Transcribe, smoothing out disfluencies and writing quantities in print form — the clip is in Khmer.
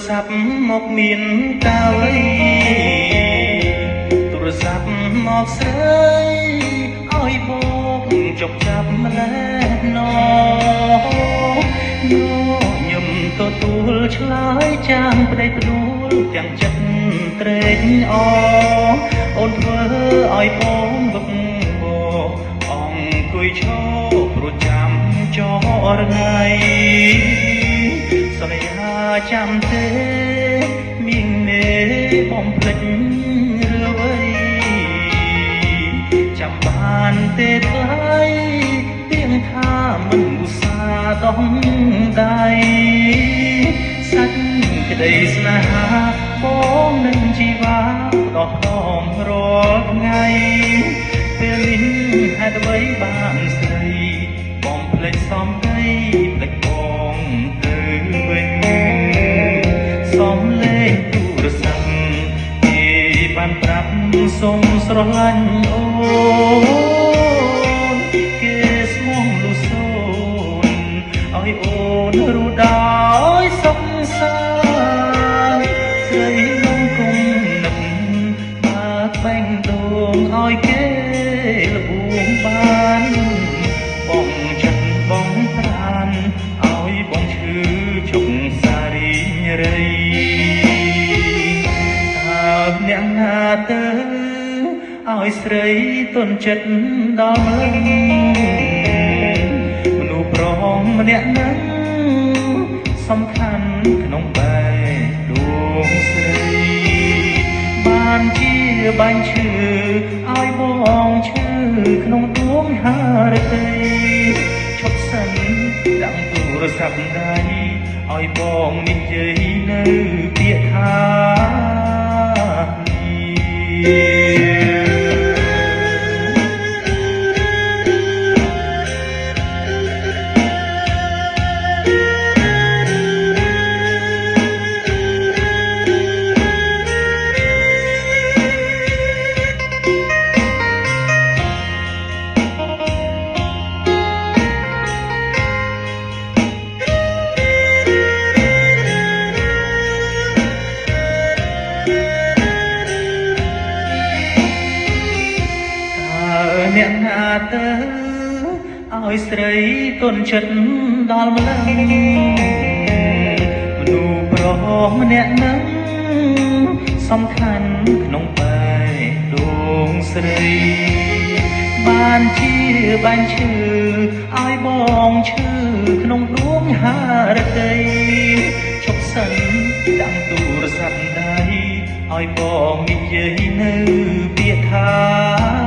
ស័ព្ទមកមានកាលីទូរស័ព្ទមកស្រីឲ្យបងចុកចាប់ម្លេះណោខ្ញុំទទួលឆ្លើយចាងប្តីផ្ដួលទាំងចិត្តត្រេកអរអូនធ្វើឲ្យបងវឹកវរអង្គុយឈរព្រោះចាំចរថ្ងៃសន្យាចាំទេមីងនេបំភ្លេចរឿអ្វីចាំបានទេថ្លៃទៀងថាមិនឧស្សាហ៍ដោះដៃសាច់ក្តីស្នេហាបងនឹងជីវាដោះដងរាល់ថ្ងៃពេលនេះហេតុអ្វីបានស្រីបងភ្លេចសំដីភ្លេចបងទៅវិញសំលេងទូរស័ព្ទគេបានប្រាប់សុំស្រឡាញ់អូនគេស្មោះលូសូនឲ្យអូនรู้ដោយសុខសាន្តស្រីនំគុំនឹកបើកបែងដងឲ្យគេលបួងបានបងចិត្តបងប្រានឲ្យបងឈឺជុកសារីរីតើអ្នកណាទៅឲ្យស្រីទន់ចិត្តដល់មើលមនុស្សប្រុសម្នាក់នឹងសំខាន់ក្នុងបែបដួងស្រីបានជាបាញ់ឈឺឲ្យបងឈឺក្នុងដួងហារតីឈប់សិនដាក់ទូរស័ព្ទដៃឲ្យបងនិយាយនៅពាក្យថាអ្នកណាទៅឲ្យស្រីទន់ចិត្តដល់ម្លឹងមនុស្សប្រុសម្នាក់នឹងសំខាន់ក្នុងបែបដួងស្រីបានជាបាញ់ឈឺឲ្យបងឈឺក្នុងដួងហារតីឈប់សិនដាក់ទូរស័ព្ទដៃឲ្យបងនិយាយនៅពាក្យថា